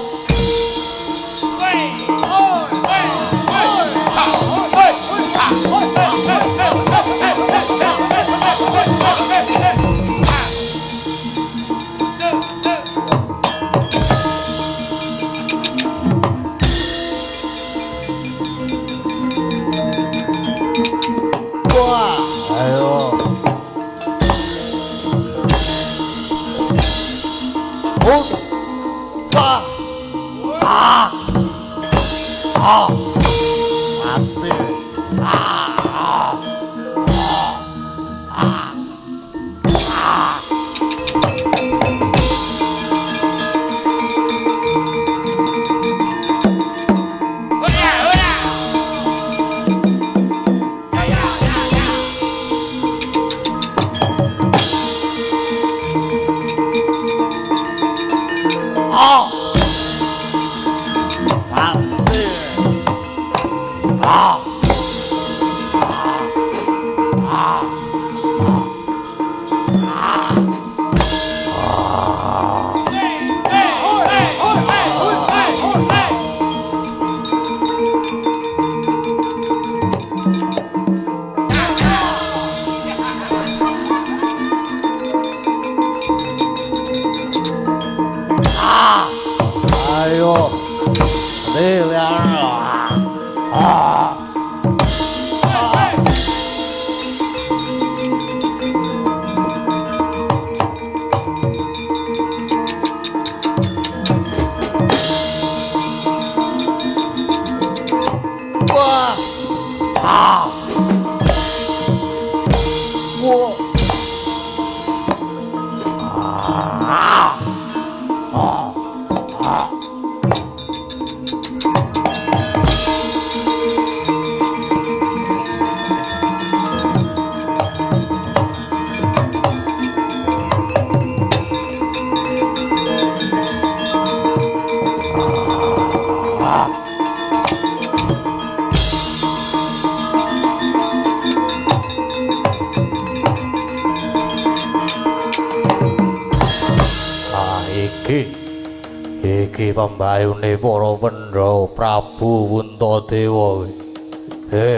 Iki pembayune para Pandhawa Prabu Puntadewa.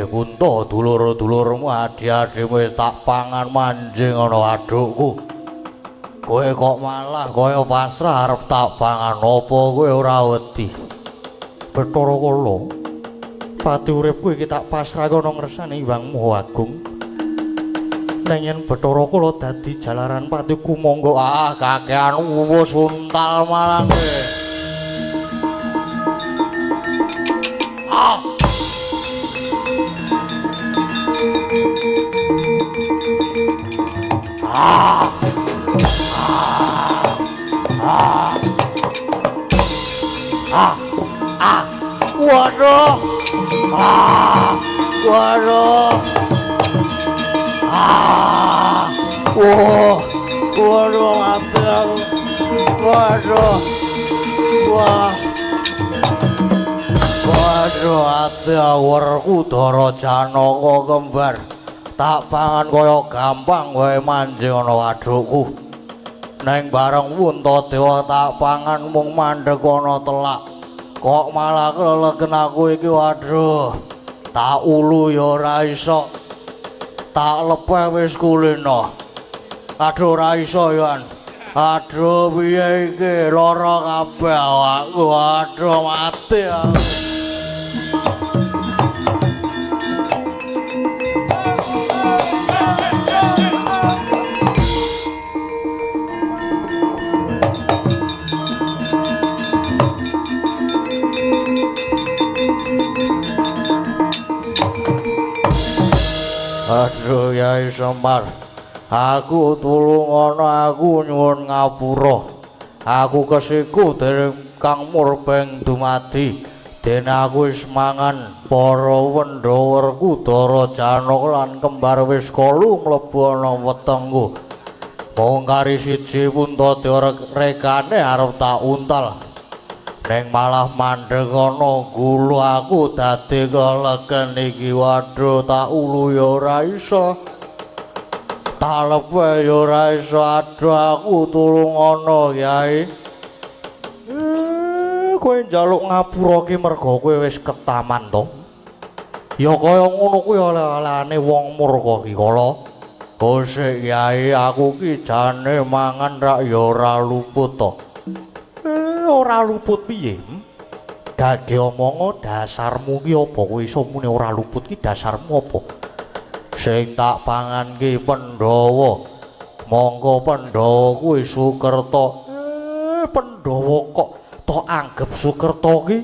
Punta dulur-dulurmu adi-adimu wis tak pangan manjing ana adukku. Kowe kok malah kaya pasrah arep tak pangan apa kowe ora wedi? Bathara Kala, pati uripku iki tak pasrahke ana ngersane Hyangmu Agung. Nang yen Bathara Kala dadi jalaran patiku monggo kakean wus untal malang kowe. Waduh. Waduh. Waduh mati aku. Waduh. Wah. Waduh ati Werkudara Janaka kembar. Tak pangan kaya gampang wae manjing ana wadukku. Neng bareng Puntadewa tak pangan mung mandheg ana telak. Kok malah kelegen aku iki waduh. tak ulu ya ora iso. Tak lepeh wis kulino. Aduh ora iso yan. Aduh piye iki lara kabeh awakku. Aduh mati aku. Aduh Yai Semar, aku tulung ana aku nyuwun ngapura. Aku kesiku dening Kang Murbeng dumadi. Dene aku wis mangan para Wendawerku Dara Janaka lan kembar wis kalu mlebu ana wetengku. Mung kari siji Puntadewa rekane arep tak untal. Neng malah mandeg ana gulu aku dadi kelegen iki waduh tak ulu ya ora iso tak lepeh ya ora iso aduh aku tulung ana Kyai kowe njaluk ngapura ki merga kowe wis ketaman to ya kaya ngono kuwi oleh-olehane wong murka ki kala sik Kyai aku ki jane mangan rak ya ora luput to ora luput piye? Gage omongo dasarmu ki apa kowe iso muni ora luput ki dasarmu apa? Sing tak pangan ki Pandhawa. Monggo Pandhawa kuwi Sukerta. Pandhawa kok tok anggap Sukerta ki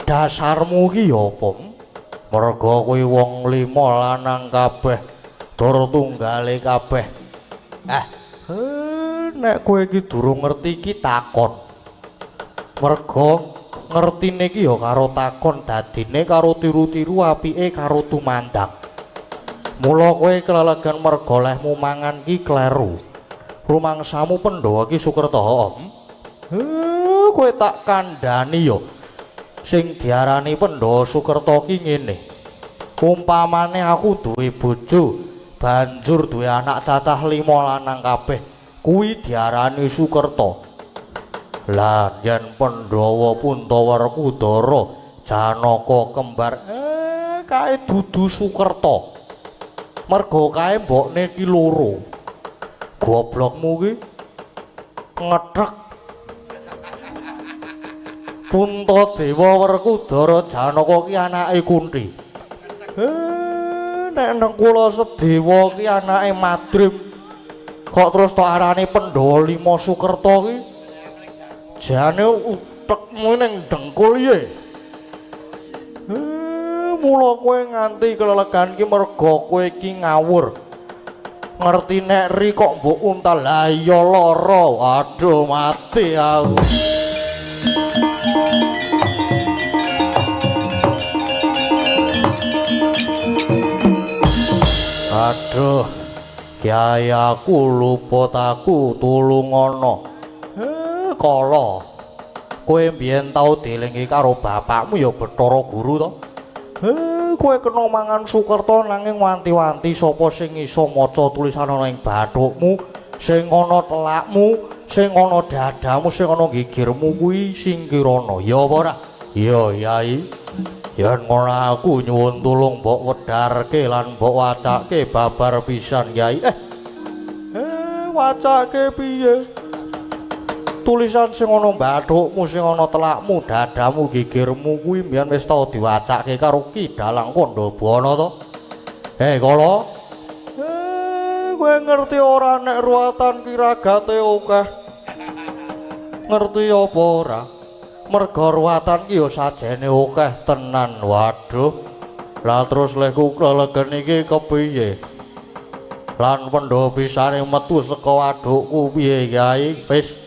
dasarmu ki apa? Merga kowe wong lima lanang kabeh, dur tunggale kabeh. Nek kowe iki durung ngerti iki takon. Merga ngertine iki ya karo takon, dadine karo tiru-tiru, apike karo tumandak. Mula kowe kelelegan merga lehmu mangan ki kleru. Rumangsamu Pandhawa ki Sukerta. Kowe tak kandhani ya. Sing diarani Pandhawa Sukerta ki ngene. Umpamane aku duwe bojo, banjur duwe anak cacah 5 lanang kabeh. Kuwi diarani Sukerta. Lah yen Pandhawa Puntawerku Dara Janaka kembar kae dudu Sukerta. Merga kae mbokne ki loro. Goblokmu ki ngethek. Puntadewa Werkudara Janaka ki anake Kunthi. Nek nang kula Sedewa ki anake Madrim. Kok terus tok arane Pandhawa 5 Sukerta ki? Jane utekmu ning dengkul ye. Mula kowe nganti kelelegan ki merga kowe ki ngawur. Ngerti nek ri kok mbok untal. Lah iya lara. Aduh mati aku. Aduh. Kyai aku luput aku tulung ana. Kala kowe mbiyen tau dielingi karo bapakmu ya Bathara Guru to. Kowe kena mangan Sukerta nanging wanti-wanti sapa sing iso maca tulisan ana ing bathukmu, sing ana telakmu, sing ana dadamu, sing ana gigirmu kuwi singkirana. Ya apa ora? Ya Yai. Yen ngono aku nyuwun tulung mbok wedarke lan mbok wacake babar pisan Kyai. Wacake piye? Tulisan sing ana bathukmu, sing ana telakmu, dadamu, gigirmu kuwi mbiyen wis tau diwacake karo Ki Dalang Kandabana to. Kala. Kowe ngerti ora nek ruwatan ki ragate akeh. Ngerti apa ora? Merga ruwatan ki ya sajene akeh tenan. Waduh. Lah terus lehku kelegen iki kepiye? Lan Pandhawa pisane metu saka wadukku piye Kyai? Wis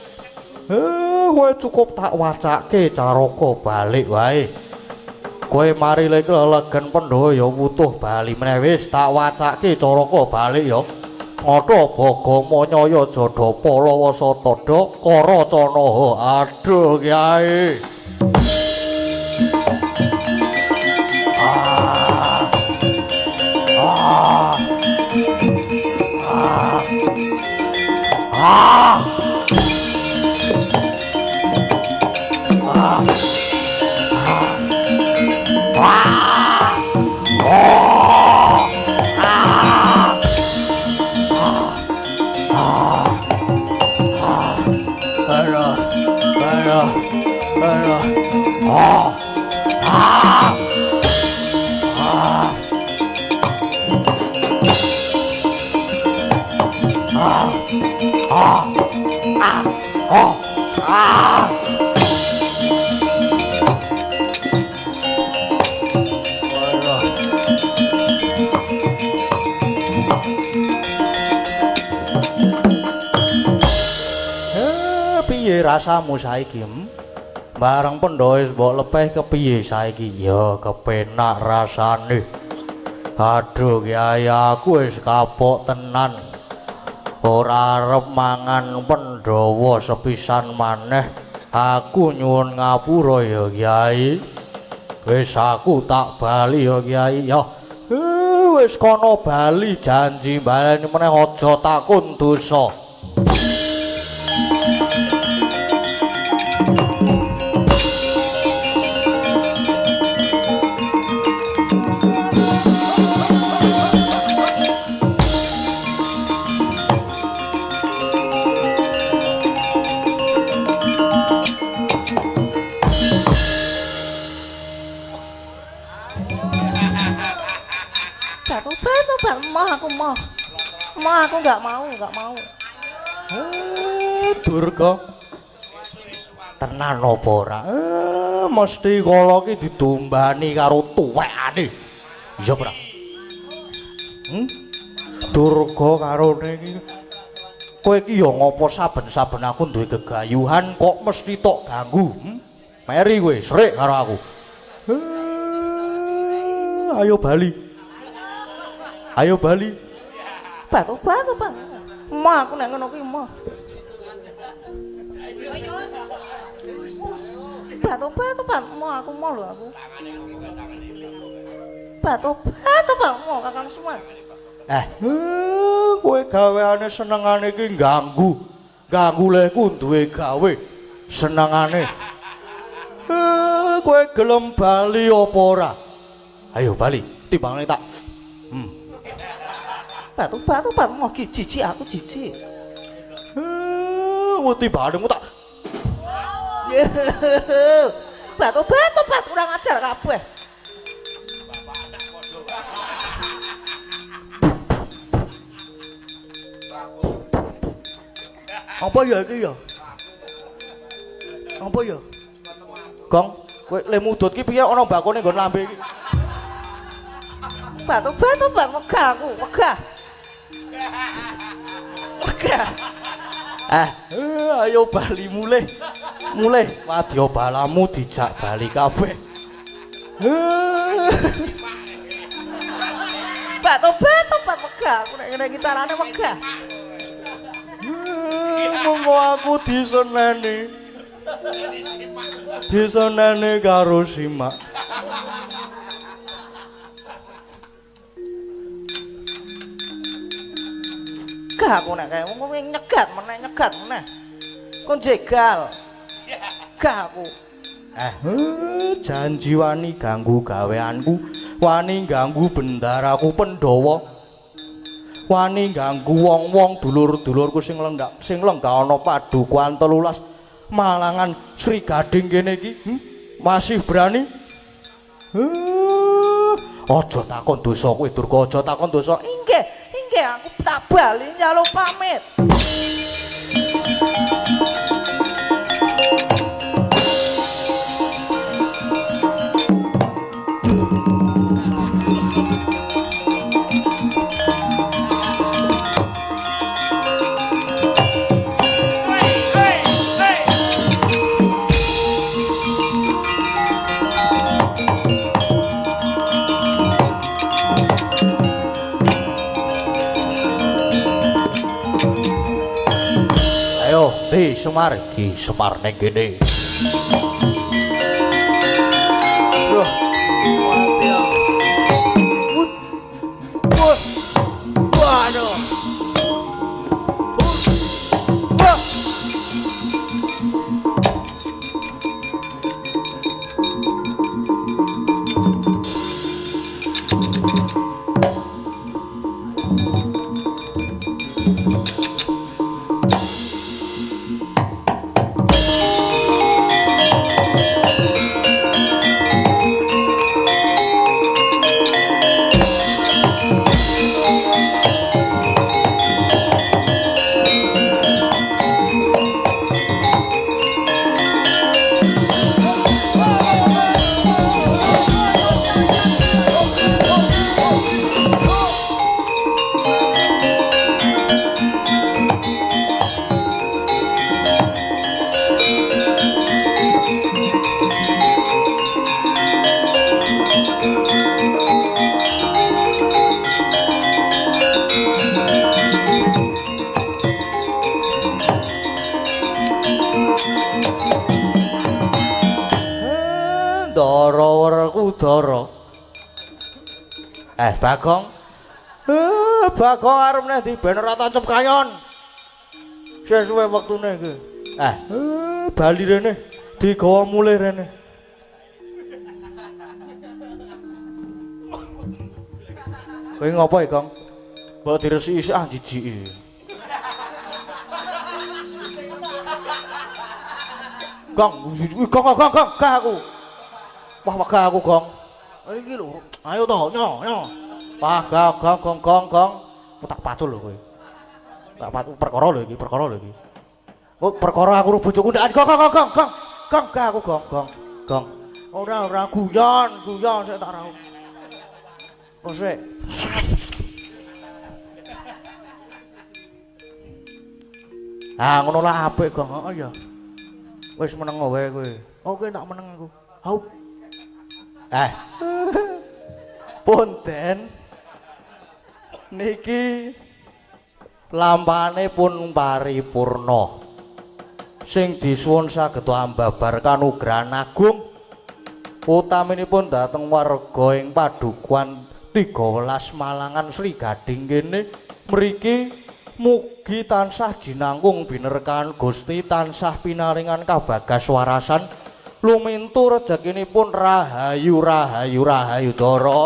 kowe cukup tak wacake caraka balik wae. Kowe mari lek kelegen Pandhawa ya wutuh bali meneh wis tak wacake caraka balik ya. Ngatha Bagama Nyaya Jadapa Lawasatadha Karacanaha. Aduh Kyai. Ah. Ah. Ah. Ah. Ah. Ah. Oh. Ah. Piye rasamu saiki? Bareng pendho wis mbok lepeh kepiye saiki? Ya kepenak rasane. Aduh Kyai aku wis kapok tenan. Ora arep mangan Pandhawa sepisan maneh. Aku nyuwun ngapura ya Kyai. Wis aku tak bali ya Kyai ya. Wis kono bali janji baleni meneh aja takon dosa. Aku nggak mau. Durga. Tenan apa ora? Mesti kala iki ditumbani karo tuwekane. Iya ora? Durga karone iki. Kowe iki ya ngopo saben-saben aku duwe gegayuhan kok mesti tok ganggu? Meri kowe, srik karo aku. Ayo bali. Ayo bali. Batu, Pak. Ma aku nek ngono kuwi, Ma. Batu, Pak. Ma aku mau lho aku. Batu, Pak. Ma Kakang semua. Kowe gaweane senengane iki ganggu. Ganggu leku duwe gawe. Senengane. Kowe gelem bali apa ora? Ayo bali, timbangane tak. Batu, mau jijik aku jijik. Wedi barengmu tak. Batu, kurang ajar kabeh. Apa ya iki ya? Apa ya? Gong, kowe le mudut ki piye ana bakone nggon lambe iki? Batu, wegah aku, wegah. Ayo bali mulih. Wadya balamu dijak bali kabeh. Batu, wegah aku nek ngene iki carane wegah. Monggo aku diseneni karo simak. Aku nek kae wong nyegat meneh. Kon jegal. Gak aku. Janji wani ganggu gaweanku, wani ganggu bendaraku Pandhawa. Wani ganggu wong-wong dulur-dulurku sing lenggah ana padukuan 13 Malangan Sri Gading kene iki. Masih berani? Aja takon dosa kowe Durga, aja takon dosa. Inggih, aku tak bali njaluk pamit. Ki Semar ning kene. Udara. Bagong. Bagong arep ndi ben ora tancep kayon. Sesuwe wektune iki. Bali rene digawa mulih rene. Kowe ngopo iki, Kang? Mbok diresiki jijiki. Kang, Kang aku. Wah, wegah aku, Gong. Iki lho, ayo to, nyo. Wah, Gong. Tak pacul lho kowe. Tak pacul perkara lho iki. Oh, perkara aku bojoku ndak. Gong. Gong, aku, Gong. Ora guyon sik tak raup. Oh, sik. Ngono lah apik, Gong. Heeh ya. Wis meneng wae kowe. Oke, tak meneng aku. Hau. Punten. Niki lampane pun paripurna. Sing disuwun saged ambabar kanugrahan agung utaminipun dhateng warga ing padukuhan 13 Malangan Sri Gading kene mriki mugi tansah jinangkung binerkahan Gusti tansah pinaringan kabagas warasan lumintu rezekinipun rahayu Dara.